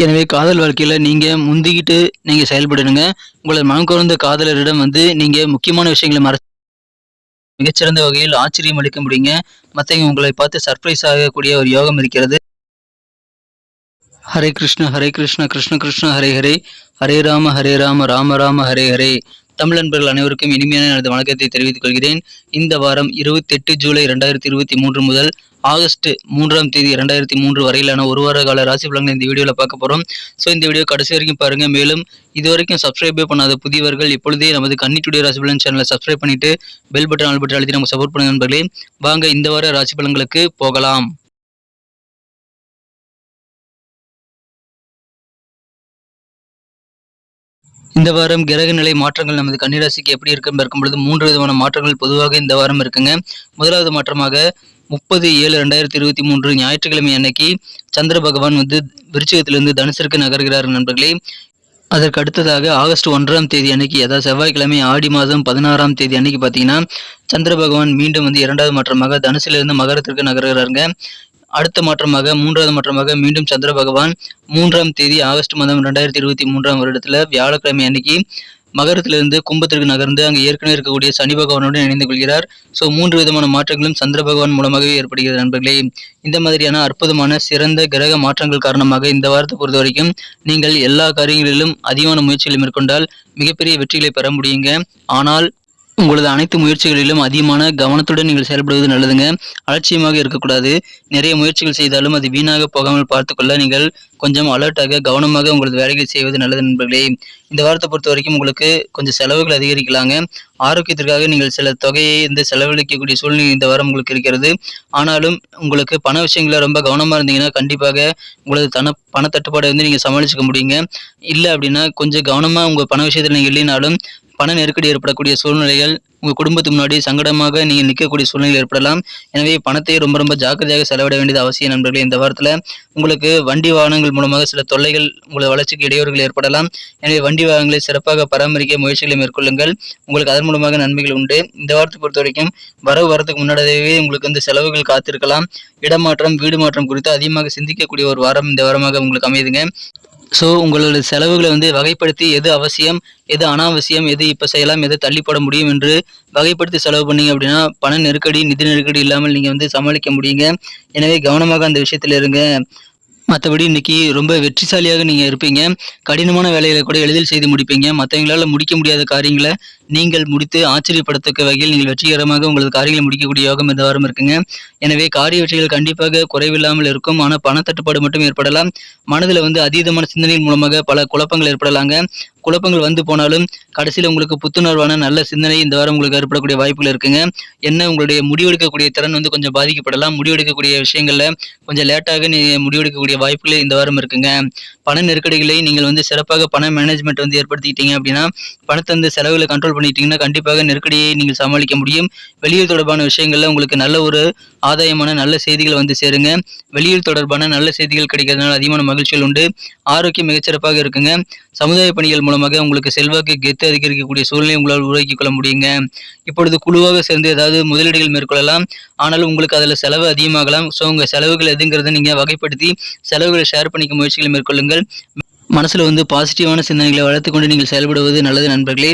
எனவே காதல் வாழ்க்கையில நீங்க முந்திக்கிட்டு நீங்க செயல்படணுங்க. உங்களது மனம் கவர்ந்த காதலரிடம் வந்து நீங்க முக்கியமான விஷயங்கள மிகச்சிறந்த வகையில் ஆச்சரியம் அளிக்க முடியுங்க. மத்தவங்க உங்களை பார்த்து சர்ப்ரைஸ் ஆகக்கூடிய ஒரு யோகம் இருக்கிறது. ஹரே கிருஷ்ண ஹரே கிருஷ்ண கிருஷ்ண கிருஷ்ண ஹரே ஹரே, ஹரே ராம ஹரே ராம ராம ராம ஹரே ஹரே. தமிழ் நண்பர்கள் அனைவருக்கும் இனிமையான எனது வணக்கத்தை தெரிவித்துக் கொள்கிறேன். இந்த வாரம் 28 ஜூலை 2023 முதல் ஆகஸ்ட் 3ஆம் தேதி 2003 வரையிலான ஒரு வார கால ராசி பலன்களை இந்த வீடியோல பார்க்க போறோம். ஸோ இந்த வீடியோ கடைசி வரைக்கும் பாருங்க. மேலும் இதுவரைக்கும் சப்ஸ்கிரைபே பண்ணாத புதியவர்கள் இப்பொழுதே நமது கன்னி டுடே ராசி பலன் சேனலை சப்ஸ்கிரைப் பண்ணிட்டு பெல் பட்டன் ஆல் பட்டன் அழுத்தி நமக்கு சப்போர்ட் பண்ணுங்க நண்பர்களே. வாங்க இந்த வார ராசி பலன்களுக்கு போகலாம். இந்த வாரம் கிரக நிலை மாற்றங்கள் நமது கன்னிராசிக்கு எப்படி இருக்குன்னு பார்க்கும் பொழுது 3 விதமான மாற்றங்கள் பொதுவாக இந்த வாரம் இருக்குங்க. முதலாவது மாற்றமாக 30/7/2023 ஞாயிற்றுக்கிழமை அன்னைக்கு சந்திர பகவான் வந்து விருச்சிகத்திலிருந்து தனுசிற்கு நகர்கிறார் நண்பர்களே. அதற்கு அடுத்ததாக ஆகஸ்ட் 1ஆம் தேதி அன்னைக்கு, அதாவது செவ்வாய்க்கிழமை ஆடி மாதம் 16ஆம் தேதி அன்னைக்கு பார்த்தீங்கன்னா சந்திர பகவான் மீண்டும் வந்து 2வது மாற்றமாக தனுசிலிருந்து மகரத்திற்கு நகர்கிறாருங்க. அடுத்த மாற்றமாக 3வது மாற்றமாக மீண்டும் சந்திர பகவான் 3ஆம் தேதி ஆகஸ்ட் மாதம் 2023ஆம் வருடத்துல வியாழக்கிழமை அன்னைக்கு மகரத்திலிருந்து கும்பத்திற்கு நகர்ந்து அங்கு ஏற்கனவே இருக்கக்கூடிய சனி பகவானுடன் இணைந்து கொள்கிறார். ஸோ 3 விதமான மாற்றங்களும் சந்திர பகவான் மூலமாகவே ஏற்படுகிறது நண்பர்களே. இந்த மாதிரியான அற்புதமான சிறந்த கிரக மாற்றங்கள் காரணமாக இந்த வாரத்தை பொறுத்த வரைக்கும் நீங்கள் எல்லா காரியங்களிலும் அதிகமான முயற்சிகளை மேற்கொண்டால் மிகப்பெரிய வெற்றிகளை பெற முடியுங்க. ஆனால் உங்களது அனைத்து முயற்சிகளிலும் அதிகமான கவனத்துடன் நீங்கள் செயல்படுவது நல்லதுங்க. அலட்சியமாக இருக்கக்கூடாது. நிறைய முயற்சிகள் செய்தாலும் அது வீணாக போகாமல் பார்த்துக்கொள்ள நீங்கள் கொஞ்சம் அலர்ட்டாக கவனமாக உங்களது வேலைகளை செய்வது நல்லது நண்பர்களே. இந்த வாரத்தை பொறுத்த வரைக்கும் உங்களுக்கு கொஞ்சம் செலவுகள் அதிகரிக்கலாங்க. ஆரோக்கியத்திற்காக நீங்கள் சில தொகையை இந்த செலவழிக்கக்கூடிய சூழ்நிலை இந்த வாரம் உங்களுக்கு இருக்கிறது. ஆனாலும் உங்களுக்கு பண விஷயங்கள ரொம்ப கவனமாக இருந்தீங்கன்னா கண்டிப்பாக உங்களது பண தட்டுப்பாடை வந்து நீங்கள் சமாளிச்சுக்க முடியுங்க. இல்லை அப்படின்னா கொஞ்சம் கவனமாக உங்கள் பண விஷயத்தில் நீங்கள் இல்லைனாலும் பண நெருக்கடி ஏற்படக்கூடிய சூழ்நிலைகள் உங்கள் குடும்பத்துக்கு முன்னாடி சங்கடமாக நீங்கள் நிற்கக்கூடிய சூழ்நிலை ஏற்படலாம். எனவே பணத்தை ரொம்ப ரொம்ப ஜாக்கிரதையாக செலவிட வேண்டியது அவசியம் நண்பர்களே. இந்த வாரத்தில் உங்களுக்கு வண்டி வாகனங்கள் மூலமாக சில தொல்லைகள் உங்களது வளர்ச்சிக்கு இடையூறுகள் ஏற்படலாம். எனவே வண்டி வாகனங்களை சிறப்பாக பராமரிக்க முயற்சிகளை மேற்கொள்ளுங்கள். உங்களுக்கு அதன் மூலமாக நன்மைகள் உண்டு. இந்த வாரத்தை பொறுத்த வரைக்கும் வரதுக்கு முன்னாடியே உங்களுக்கு இந்த செலவுகள் காத்திருக்கலாம். இடமாற்றம், வீடு மாற்றம் குறித்து அதிகமாக சிந்திக்கக்கூடிய ஒரு வாரம் இந்த வாரமாக உங்களுக்கு அமையுதுங்க. ஸோ உங்களோட செலவுகளை வந்து வகைப்படுத்தி எது அவசியம், எது அனாவசியம், எது இப்போ செய்யலாம், எது தள்ளி போட முடியும் என்று வகைப்படுத்தி செலவு பண்ணீங்க அப்படின்னா பண நெருக்கடி, நிதி நெருக்கடி இல்லாமல் நீங்கள் வந்து சமாளிக்க முடியுங்க. எனவே கவனமாக அந்த விஷயத்தில் இருங்க. மற்றபடி இன்னைக்கு ரொம்ப வெற்றிசாலியாக நீங்கள் இருப்பீங்க. கடினமான வேலைகளை கூட எளிதில் செய்து முடிப்பீங்க. மற்றவங்களால் முடிக்க முடியாத காரியங்களை நீங்கள் முடித்து ஆச்சரியப்படத்தக்க வகையில் நீங்கள் வெற்றிகரமாக உங்களது காரியங்களை முடிக்கக்கூடிய யோகம் இந்த வாரம் இருக்குங்க. எனவே காரிய வெற்றிகள் கண்டிப்பாக குறைவில்லாமல் இருக்கும். ஆனால் பணத்தட்டுப்பாடு மட்டும் ஏற்படலாம். மனதில் வந்து அதீதமான சிந்தனைகள் மூலமாக பல குழப்பங்கள் ஏற்படலாங்க. குழப்பங்கள் வந்து போனாலும் கடைசியில் உங்களுக்கு புத்துணர்வான நல்ல சிந்தனை இந்த வாரம் உங்களுக்கு ஏற்படக்கூடிய வாய்ப்புகள் இருக்குங்க. என்ன உங்களுடைய முடிவெடுக்கக்கூடிய திறன் வந்து கொஞ்சம் பாதிக்கப்படலாம். முடிவெடுக்கக்கூடிய விஷயங்கள்ல கொஞ்சம் லேட்டாக நீங்கள் முடிவெடுக்கக்கூடிய வாய்ப்புகள் இந்த வாரம் இருக்குங்க. பண நெருக்கடிகளை நீங்கள் வந்து சிறப்பாக பண மேனேஜ்மெண்ட் வந்து ஏற்படுத்திக்கிட்டீங்க அப்படின்னா, பணத்தை வந்து செலவுகளை கண்ட்ரோல் பண்ணிட்டீங்கன்னா கண்டிப்பாக நெருக்கடியை நீங்கள் சமாளிக்க முடியும். வெளியூர் தொடர்பான விஷயங்கள்ல உங்களுக்கு நல்ல ஒரு ஆதாயமான நல்ல செய்திகள் வந்து சேருங்க. வெளியூர் தொடர்பான நல்ல செய்திகள் கிடைக்கிறதுனால அதிகமான மகிழ்ச்சிகள் உண்டு. ஆரோக்கியம் மிகச்சிறப்பாக இருக்குங்க. சமுதாய பணிகள் மூலமாக உங்களுக்கு செல்வாக்கு, கெத்து அதிகரிக்கக்கூடிய சூழ்நிலை உங்களால் உருவாக்கிக் கொள்ள முடியுங்க. இப்பொழுது குழுவாக சேர்ந்து ஏதாவது முதலீடுகள் மேற்கொள்ளலாம். ஆனாலும் உங்களுக்கு அதில் செலவு அதிகமாகலாம். ஸோ உங்கள் செலவுகள் எதுங்கிறத நீங்கள் வகைப்படுத்தி செலவுகளை ஷேர் பண்ணிக்க முயற்சிகளை மேற்கொள்ளுங்கள். மனசுல வந்து பாசிட்டிவான சிந்தனைகளை வளர்த்து கொண்டு நீங்கள் செயல்படுவது நல்லது நண்பர்களே.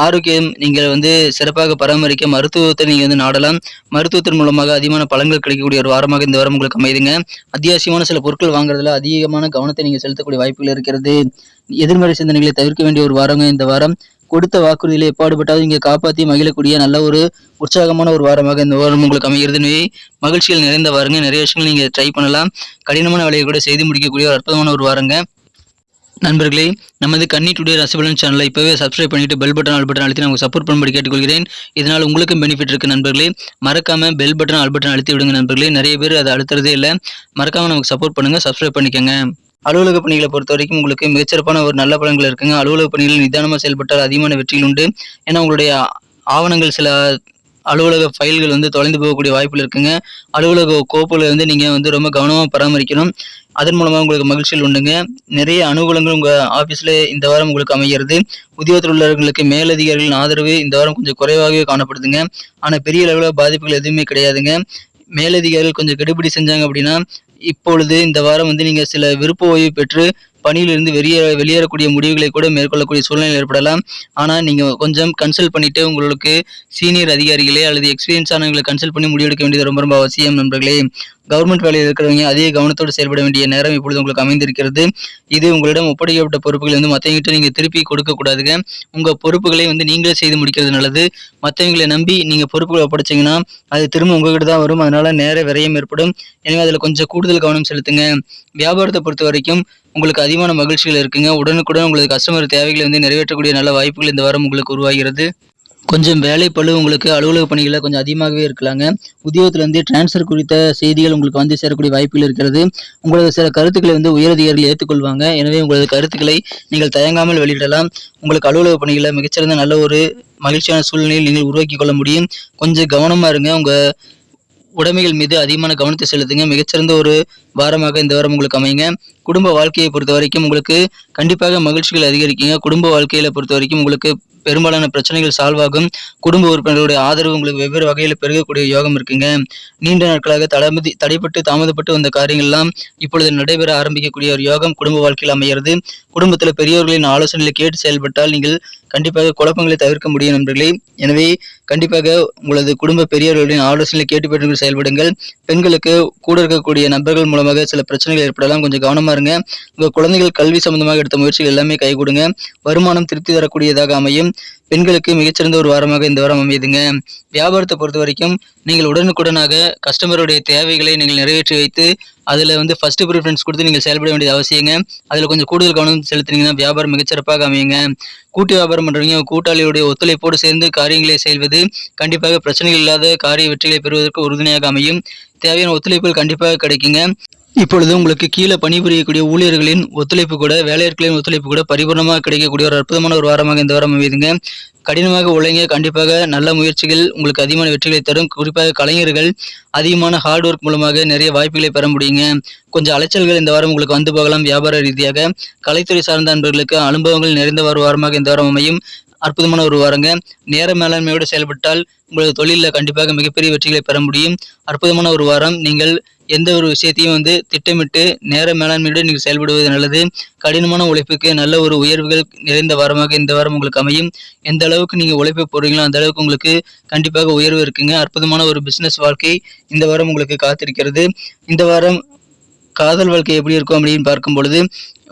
ஆரோக்கியம் நீங்கள் வந்து சிறப்பாக பராமரிக்க மருத்துவத்தை நீங்கள் வந்து நாடலாம். மருத்துவத்தின் மூலமாக அதிகமான பலன்கள் கிடைக்கக்கூடிய ஒரு வாரமாக இந்த வாரம் உங்களுக்கு அமைதுங்க. அத்தியாவசியமான சில பொருட்கள் வாங்குறதுல அதிகமான கவனத்தை நீங்கள் செலுத்தக்கூடிய வாய்ப்புகள் இருக்கிறது. எதிர்மறை சிந்தனைகளை தவிர்க்க வேண்டிய ஒரு வாரங்க இந்த வாரம். கொடுத்த வாக்குறுதிகளை எப்பாடுபட்டாவது இங்கே காப்பாற்றி மகிழக்கூடிய நல்ல ஒரு உற்சாகமான ஒரு வாரமாக இந்த வாரம் உங்களுக்கு அமைகிறது. மகிழ்ச்சிகள் நிறைந்த வாரங்க. நிறைய விஷயங்கள் நீங்கள் ட்ரை பண்ணலாம். கடினமான வேலையை கூட செய்து முடிக்கக்கூடிய ஒரு அற்புதமான ஒரு வாரங்க. நண்பர்களே, நமது கன்னி டுடே ராசிபலன் சேனலை இப்போவே சப்ஸ்கிரைப் பண்ணிட்டு பெல் பட்டன் ஆல் பட்டன் அழுத்தி நமக்கு சப்போர்ட் பண்ணும்படி கேட்டுக்கொள்கிறேன். இதனால் உங்களுக்கும் பெனிஃபிட் இருக்கு நண்பர்களே. மறக்காம பெல் பட்டன் ஆல் பட்டன் அழுத்தி விடுங்க நண்பர்களே. நிறைய பேர் அதை அழுத்துறதே இல்லை. மறக்காம நமக்கு சப்போர்ட் பண்ணுங்க, சப்ஸ்கிரைப் பண்ணிக்கோங்க. அலுவலக பணிகளை பொறுத்த வரைக்கும் உங்களுக்கு மிகச்சிறப்பான ஒரு நல்ல பலன்கள் இருக்குங்க. அலுவலக பணிகளில் நிதானமாக செயல்பட்டால் அதிகமான வெற்றிகள் உண்டு. ஏன்னா உங்களுடைய ஆவணங்கள் சில அலுவலக ஃபைல்கள் வந்து தொலைந்து போகக்கூடிய வாய்ப்புகள் இருக்குங்க. அலுவலக கோப்புகளை வந்து நீங்கள் வந்து ரொம்ப கவனமாக பராமரிக்கணும். அதன் மூலமாக உங்களுக்கு மகிழ்ச்சிகள் உண்டுங்க. நிறைய அனுகூலங்கள் உங்கள் ஆஃபீஸில் இந்த வாரம் உங்களுக்கு அமைகிறது. உத்தியோகத்தில் உள்ளவர்களுக்கு மேலதிகாரிகளின் ஆதரவு இந்த வாரம் கொஞ்சம் குறைவாகவே காணப்படுதுங்க. ஆனால் பெரிய அளவில் பாதிப்புகள் எதுவுமே கிடையாதுங்க. மேலதிகாரிகள் கொஞ்சம் கெடுபிடி செஞ்சாங்க அப்படின்னா இப்பொழுது இந்த வாரம் வந்து நீங்கள் சில விருப்ப ஓய்வு பெற்று பணியிலிருந்து வெளியேறக்கூடிய முடிவுகளை கூட மேற்கொள்ளக்கூடிய சூழ்நிலை ஏற்படலாம். ஆனால் நீங்கள் கொஞ்சம் கன்சல்ட் பண்ணிவிட்டு உங்களுக்கு சீனியர் அதிகாரிகளே அல்லது எக்ஸ்பீரியன்ஸ் ஆனவங்களை கன்சல்ட் பண்ணி முடிவெடுக்க வேண்டியது ரொம்ப ரொம்ப அவசியம் நண்பர்களே. கவர்மெண்ட் வேலையில் இருக்கிறவங்க அதிக கவனத்தோடு செயல்பட வேண்டிய நேரம் இப்பொழுது உங்களுக்கு அமைந்திருக்கிறது. இது உங்களிடம் ஒப்படைக்கப்பட்ட பொறுப்புகளை மற்றவங்கிட்ட நீங்கள் திருப்பி கொடுக்கக்கூடாதுங்க. உங்கள் பொறுப்புகளை நீங்களே செய்து முடிக்கிறது நல்லது. மற்றவங்களை நம்பி நீங்கள் பொறுப்புகளை ஒப்படைச்சிங்கன்னா அது திரும்ப உங்ககிட்ட தான் வரும். அதனால நேர விரயம் ஏற்படும். எனவே அதில் கொஞ்சம் கூடுதல் கவனம் செலுத்துங்க. வியாபாரத்தை பொறுத்த வரைக்கும் உங்களுக்கு அதிகமான மகிழ்ச்சிகள் இருக்குங்க. உடனுக்குடன் உங்களது கஸ்டமர் தேவைகளை நிறைவேற்றக்கூடிய நல்ல வாய்ப்புகள் இந்த வாரம் உங்களுக்கு உருவாகிறது. கொஞ்சம் வேலைப்பளு உங்களுக்கு அலுவலக பணிகளில் கொஞ்சம் அதிகமாகவே இருக்கலாங்க. உத்தியோகத்திலிருந்து டிரான்ஸ்ஃபர் குறித்த செய்திகள் உங்களுக்கு சேரக்கூடிய வாய்ப்புகள் இருக்கிறது. உங்களது சில கருத்துக்களை உயரதிகாரிகள் ஏற்றுக்கொள்வாங்க. எனவே உங்களது கருத்துக்களை நீங்கள் தயங்காமல் வெளியிடலாம். உங்களுக்கு அலுவலக பணிகளில் மிகச்சிறந்த நல்ல ஒரு மகிழ்ச்சியான சூழ்நிலையில் நீங்கள் உருவாக்கி கொள்ள முடியும். கொஞ்சம் கவனமாக இருங்க. உங்கள் உடைமைகள் மீது அதிகமான கவனத்தை செலுத்துங்க. மிகச்சிறந்த ஒரு வாரமாக இந்த வாரம் உங்களுக்கு அமைங்க. குடும்ப வாழ்க்கையை பொறுத்த வரைக்கும் உங்களுக்கு கண்டிப்பாக மகிழ்ச்சிகள் அதிகரிக்குங்க. குடும்ப வாழ்க்கையில பொறுத்த வரைக்கும் உங்களுக்கு பெரும்பாலான பிரச்சனைகள் சால்வ் ஆகும். குடும்ப உறுப்பினர்களுடைய ஆதரவு உங்களுக்கு வெவ்வேறு வகையில் பெருகக்கூடிய யோகம் இருக்குங்க. நீண்ட நாட்களாக தடைப்பட்டு தாமதப்பட்டு வந்த காரியங்கள்லாம் இப்பொழுது நடைபெற ஆரம்பிக்கக்கூடிய ஒரு யோகம் குடும்ப வாழ்க்கையில் அமைகிறது. குடும்பத்தில் பெரியவர்களின் ஆலோசனைகளை கேட்டு செயல்பட்டால் நீங்கள் கண்டிப்பாக குழப்பங்களை தவிர்க்க முடியும் நண்பர்களே. எனவே கண்டிப்பாக உங்களது குடும்ப பெரியவர்களின் ஆலோசனைகளை கேட்டு பெற்று செயல்படுங்கள். பெண்களுக்கு கூட இருக்கக்கூடிய நபர்கள் மூலமாக சில பிரச்சனைகள் ஏற்படலாம். கொஞ்சம் கவனமா இருங்க. உங்கள் குழந்தைகள் கல்வி சம்பந்தமாக எடுத்த முயற்சிகள் எல்லாமே கைகூடுங்க. வருமானம் திருப்தி தரக்கூடியதாக அமையும். பெண்களுக்கு மிகச்சிறந்த ஒரு வாரமாக இந்த வாரம் அமையுதுங்க. வியாபாரத்தை பொறுத்த வரைக்கும் நீங்கள் உடனுக்குடனாக கஸ்டமருடைய தேவைகளை நீங்கள் நிறைவேற்றி வைத்து அதில் ஃபர்ஸ்ட் ப்ரிஃபரன்ஸ் கொடுத்து நீங்கள் செயல்பட வேண்டியது அவசியங்க. அதில் கொஞ்சம் கூடுதல் கவனம் செலுத்தினீங்கன்னா வியாபாரம் மிகச்சிறப்பாக அமையுங்க. கூட்டு வியாபாரம் பண்ணுறவங்க கூட்டாளியுடைய ஒத்துழைப்போடு சேர்ந்து காரியங்களை செய்வது கண்டிப்பாக பிரச்சனைகள் இல்லாத காரிய வெற்றிகளை பெறுவதற்கு உறுதுணையாக அமையும். தேவையான ஒத்துழைப்புகள் கண்டிப்பாக கிடைக்குங்க. இப்பொழுது உங்களுக்கு கீழே பணிபுரியக்கூடிய ஊழியர்களின் ஒத்துழைப்பு கூட வேலையாட்களின் ஒத்துழைப்பு கூட பரிபூர்ணமாக கிடைக்கக்கூடிய ஒரு அற்புதமான ஒரு வாரமாக இந்த வாரம் அமையுதுங்க. கடினமாக உழைங்க. கண்டிப்பாக நல்ல முயற்சிகள் உங்களுக்கு அதிகமான வெற்றிகளை தரும். குறிப்பாக கலைஞர்கள் அதிகமான ஹார்ட் ஒர்க் மூலமாக நிறைய வாய்ப்புகளை பெற முடியுங்க. கொஞ்சம் அலைச்சல்கள் இந்த வாரம் உங்களுக்கு போகலாம். வியாபார ரீதியாக கலைத்துறை சார்ந்த அன்பர்களுக்கு அனுபவங்கள் நிறைந்த ஒரு வாரமாக இந்த வாரம் அமையும். அற்புதமான ஒரு வாரங்க. நேர மேலாண்மையோடு செயல்பட்டால் உங்களது தொழிலில் கண்டிப்பாக மிகப்பெரிய வெற்றிகளை பெற முடியும். அற்புதமான ஒரு வாரம். நீங்கள் எந்த ஒரு விஷயத்தையும் திட்டமிட்டு நேர மேலாண்மையோடு நீங்கள் செயல்படுவது நல்லது. கடினமான உழைப்புக்கு நல்ல ஒரு உயர்வுகள் நிறைந்த வாரமாக இந்த வாரம் உங்களுக்கு அமையும். எந்த அளவுக்கு நீங்கள் உழைப்பு போடுறீங்களோ அந்த அளவுக்கு உங்களுக்கு கண்டிப்பாக உயர்வு இருக்குங்க. அற்புதமான ஒரு பிசினஸ் வாழ்க்கை இந்த வாரம் உங்களுக்கு காத்திருக்கிறது. இந்த வாரம் காதல் வாழ்க்கை எப்படி இருக்கும் அப்படின்னு பார்க்கும் பொழுது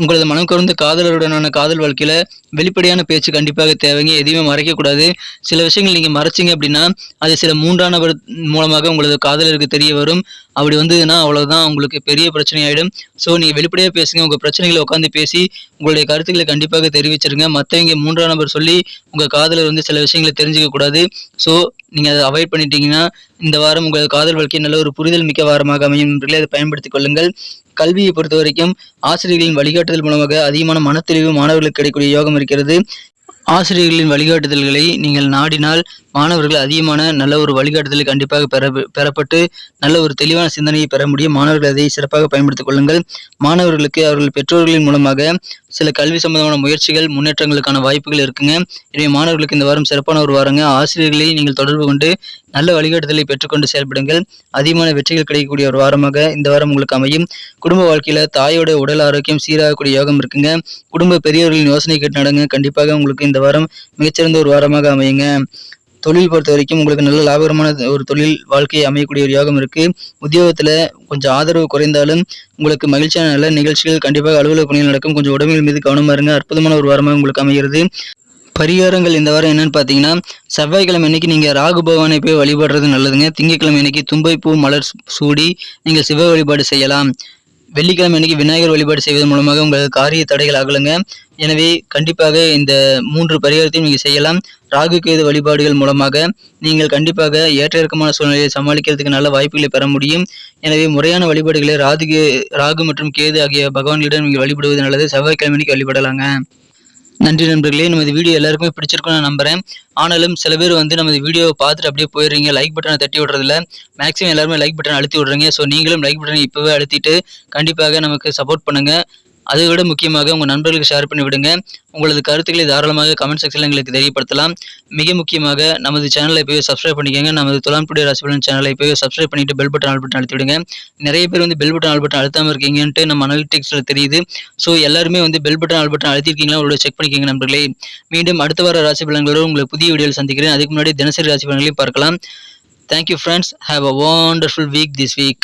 உங்களது மனம் கவர்ந்த காதலருடனான காதல் வாழ்க்கையில வெளிப்படையான பேச்சு கண்டிப்பாக தேவைங்க. எதையுமே மறைக்கக்கூடாது. சில விஷயங்கள் நீங்க மறைச்சிங்க அப்படின்னா அது சில மூன்றானவர் மூலமாக உங்களது காதலருக்கு தெரிய வரும். அப்படி வந்ததுன்னா அவ்வளவுதான், உங்களுக்கு பெரிய பிரச்சனை ஆயிடும். ஸோ நீங்க வெளிப்படையா பேசுங்க. உங்க பிரச்சனைகளை உட்காந்து பேசி உங்களுடைய கருத்துக்களை கண்டிப்பாக தெரிவிச்சிருங்க. மற்றவங்க மூன்றாம் நபர் சொல்லி உங்க காதலர் சில விஷயங்களை தெரிஞ்சுக்க கூடாது. ஸோ நீங்க அதை அவாய்ட் பண்ணிட்டீங்கன்னா இந்த வாரம் உங்கள் காதல் வாழ்க்கை நல்ல ஒரு புரிதல் மிக்க வாரமாக அமையும் என்பதை அதை பயன்படுத்திக் கொள்ளுங்கள். கல்வியை பொறுத்த வரைக்கும் ஆசிரியர்களின் வழிகாட்டுதல் மூலமாக அதிகமான மனத்தெளிவு மாணவர்களுக்கு கிடைக்கக்கூடிய யோகம் இருக்கிறது. ஆசிரியர்களின் வழிகாட்டுதல்களை நீங்கள் நாடினால் மாணவர்கள் அதிகமான நல்ல ஒரு வழிகாட்டுதலை கண்டிப்பாக பெறப்பட்டு நல்ல ஒரு தெளிவான சிந்தனையை பெற முடியும். மாணவர்கள் அதை சிறப்பாக பயன்படுத்திக் கொள்ளுங்கள். மாணவர்களுக்கு அவர்கள் பெற்றோர்களின் மூலமாக சில கல்வி சம்பந்தமான முயற்சிகள் முன்னேற்றங்களுக்கான வாய்ப்புகள் இருக்குங்க. எனவே மாணவர்களுக்கு இந்த வாரம் சிறப்பான ஒரு வாரங்க. ஆசிரியர்களை நீங்கள் தொடர்பு கொண்டு நல்ல வழிகாட்டுதலை பெற்றுக்கொண்டு செயல்படுங்கள். அதிகமான வெற்றிகள் கிடைக்கக்கூடிய ஒரு வாரமாக இந்த வாரம் உங்களுக்கு அமையும். குடும்ப வாழ்க்கையில தாயோட உடல் ஆரோக்கியம் சீராகக்கூடிய யோகம் இருக்குங்க. குடும்ப பெரியவர்களின் யோசனை கேட்டு நடங்க. கண்டிப்பாக உங்களுக்கு இந்த வாரம் மிகச்சிறந்த ஒரு வாரமாக அமையுங்க. தொழில் பொறுத்த வரைக்கும் உங்களுக்கு நல்ல லாபகரமான ஒரு தொழில் வாழ்க்கையை அமையக்கூடிய ஒரு யோகம் இருக்கு. உத்தியோகத்துல கொஞ்சம் ஆதரவு குறைந்தாலும் உங்களுக்கு மகிழ்ச்சியான நல்ல நிகழ்ச்சிகள் கண்டிப்பாக அலுவலக பணிகள் நடக்கும். கொஞ்சம் உடமைகள் மீது கவனமா இருங்க. அற்புதமான ஒரு வாரமாக உங்களுக்கு அமைகிறது. பரிகாரங்கள் இந்த வாரம் என்னன்னு பார்த்தீங்கன்னா, செவ்வாய்க்கிழமை அன்னைக்கு நீங்கள் ராகு பகவானை போய் வழிபடுறது நல்லதுங்க. திங்கட்கிழமை அன்னைக்கு தும்பைப்பூ மலர் சூடி நீங்கள் சிவ வழிபாடு செய்யலாம். வெள்ளிக்கிழமை அன்னைக்கு விநாயகர் வழிபாடு செய்வதன் மூலமாக உங்கள் காரிய தடைகள் அகலுங்க. எனவே கண்டிப்பாக இந்த 3 பரிகாரத்தையும் நீங்கள் செய்யலாம். ராகு கேது வழிபாடுகள் மூலமாக நீங்கள் கண்டிப்பாக ஏற்ற இறக்கமான சூழ்நிலையை சமாளிக்கிறதுக்கு நல்ல வாய்ப்புகளை பெற முடியும். எனவே முறையான வழிபாடுகளை ராகு மற்றும் கேது ஆகிய பகவான்களிடம் நீங்கள் வழிபடுவது நல்லது. செவ்வாய்க்கிழமை அன்னைக்கு வழிபடலாங்க. நன்றி நண்பர்களே. நமது வீடியோ எல்லாருக்குமே பிடிச்சிருக்கும்னு நான் நம்புறேன். ஆனாலும் சில பேர் நமது வீடியோவை பார்த்துட்டு அப்படியே போயிடுறீங்க. லைக் பட்டனை தட்டி விடுறதில்ல. மேக்ஸிமம் எல்லாருமே லைக் பட்டன் அழுத்தி விடுறீங்க. ஸோ நீங்களும் லைக் பட்டனை இப்போவே அழுத்திட்டு கண்டிப்பாக நமக்கு சப்போர்ட் பண்ணுங்க. அதை விட முக்கியமாக உங்கள் நண்பர்களுக்கு ஷேர் பண்ணி விடுங்க. உங்களது கருத்துக்களை தாராளமாக கமெண்ட் செக்ஷனில் எங்களுக்கு தெரியப்படுத்தலாம். மிக முக்கியமாக நமது சேனலை இப்போவே சப்ஸ்கிரைப் பண்ணிக்கோங்க. நமது துலாம் டுடே ராசி பலன் சேனலை இப்போவே சப்ஸ்கிரைப் பண்ணிட்டு பெல் பட்டன் ஆல் பட்டன் அழுத்தி விடுங்க. நிறைய பேர் வந்து பெல் பட்டன் ஆல் பட்டன் அழுத்தாமல் இருக்கீங்கன்ட்டு நம்ம அனலிட்டிக்ஸில் தெரியுது. ஸோ எல்லாருமே வந்து பெல் பட்டன் ஆல் பட்டன் அழுத்திருக்கீங்களா உங்களோட செக் பண்ணிக்கோங்க நண்பர்களே. மீண்டும் அடுத்த வார ராசி பலன்களோடு உங்களை புதிய வீடியோவில் சந்திக்கிறேன். அதுக்கு முன்னாடி தினசரி ராசி பலன்களையும் பார்க்கலாம். Thank you friends. Have a wonderful week this week.